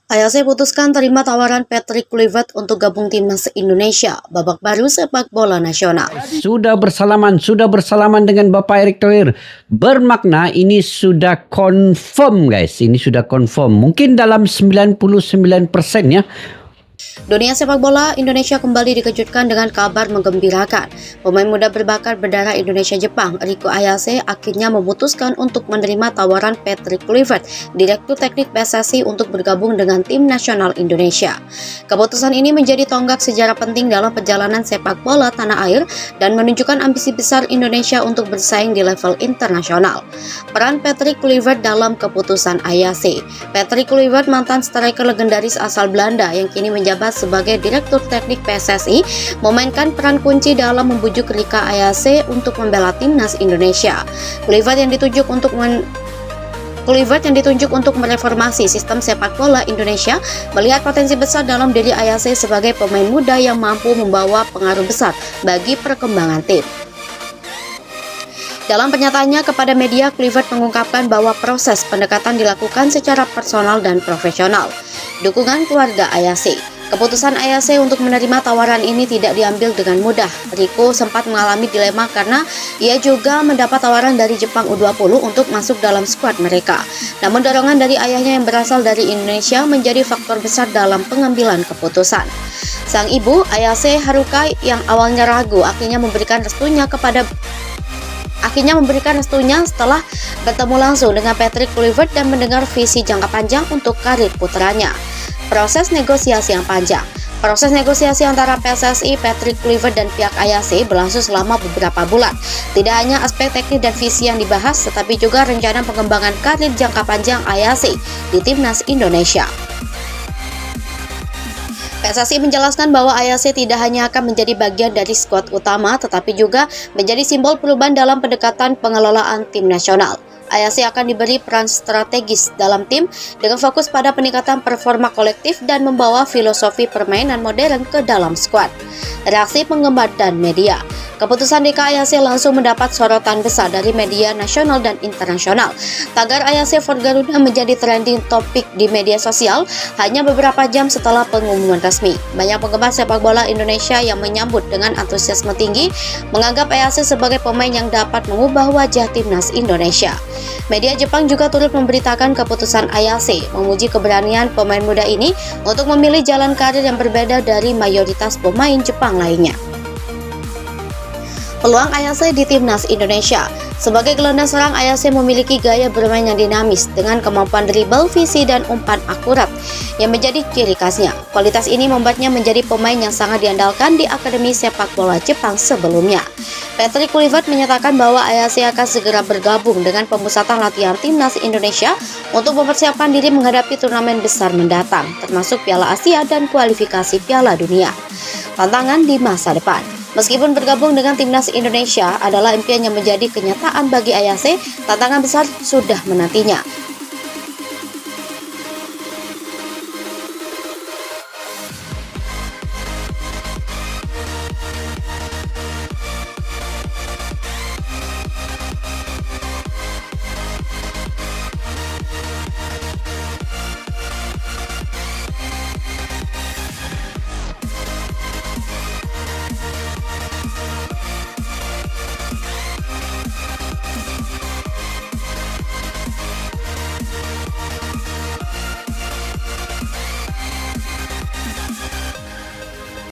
AFC putuskan terima tawaran Patrick Kluivert untuk gabung timnas Indonesia, babak baru sepak bola nasional. Sudah bersalaman dengan Bapak Erick Thohir. Bermakna ini sudah confirm guys, ini sudah confirm. Mungkin dalam 99% ya. Dunia sepak bola Indonesia kembali dikejutkan dengan kabar menggembirakan. Pemain muda berbakat berdarah Indonesia-Jepang, Rico Ayase, akhirnya memutuskan untuk menerima tawaran Patrick Kluivert, Direktur Teknik PSSI, untuk bergabung dengan tim nasional Indonesia. Keputusan ini menjadi tonggak sejarah penting dalam perjalanan sepak bola tanah air dan menunjukkan ambisi besar Indonesia untuk bersaing di level internasional. Peran Patrick Kluivert dalam keputusan Ayase. Patrick Kluivert, mantan striker legendaris asal Belanda yang kini menjabat sebagai Direktur Teknik PSSI, memainkan peran kunci dalam membujuk Rico Ayase untuk membela timnas Indonesia. Kluivert yang ditunjuk untuk mereformasi sistem sepak bola Indonesia, melihat potensi besar dalam diri Ayase sebagai pemain muda yang mampu membawa pengaruh besar bagi perkembangan tim. Dalam pernyataannya kepada media, Kluivert mengungkapkan bahwa proses pendekatan dilakukan secara personal dan profesional. Dukungan keluarga Ayase. Keputusan Ayase untuk menerima tawaran ini tidak diambil dengan mudah. Rico sempat mengalami dilema karena ia juga mendapat tawaran dari Jepang U20 untuk masuk dalam skuad mereka. Namun dorongan dari ayahnya yang berasal dari Indonesia menjadi faktor besar dalam pengambilan keputusan. Sang ibu, Ayase Haruka, yang awalnya ragu, akhirnya memberikan restunya setelah bertemu langsung dengan Patrick Kluivert dan mendengar visi jangka panjang untuk karir putranya. Proses negosiasi yang panjang. Proses negosiasi antara PSSI, Patrick Kluivert, dan pihak Ayase berlangsung selama beberapa bulan. Tidak hanya aspek teknis dan visi yang dibahas, tetapi juga rencana pengembangan karir jangka panjang Ayase di timnas Indonesia. PSSI menjelaskan bahwa Ayase tidak hanya akan menjadi bagian dari skuad utama, tetapi juga menjadi simbol perubahan dalam pendekatan pengelolaan tim nasional. Ayase akan diberi peran strategis dalam tim dengan fokus pada peningkatan performa kolektif dan membawa filosofi permainan modern ke dalam skuad. Reaksi penggemar dan media. Keputusan Rico Ayase langsung mendapat sorotan besar dari media nasional dan internasional. Tagar Ayase for Garuda menjadi trending topik di media sosial hanya beberapa jam setelah pengumuman resmi. Banyak penggemar sepak bola Indonesia yang menyambut dengan antusiasme tinggi, menganggap Ayase sebagai pemain yang dapat mengubah wajah timnas Indonesia. Media Jepang juga turut memberitakan keputusan Ayase, memuji keberanian pemain muda ini untuk memilih jalan karir yang berbeda dari mayoritas pemain Jepang lainnya. Peluang Ayase di timnas Indonesia. Sebagai gelandang serang, Ayase memiliki gaya bermain yang dinamis dengan kemampuan dribble, visi, dan umpan akurat yang menjadi ciri khasnya. Kualitas ini membuatnya menjadi pemain yang sangat diandalkan di Akademi Sepak Bola Jepang sebelumnya. Patrick Kluivert menyatakan bahwa Ayase akan segera bergabung dengan pemusatan latihan timnas Indonesia untuk mempersiapkan diri menghadapi turnamen besar mendatang, termasuk Piala Asia dan kualifikasi Piala Dunia. Tantangan di masa depan. Meskipun bergabung dengan timnas Indonesia adalah impian yang menjadi kenyataan bagi Ayase, tantangan besar sudah menantinya.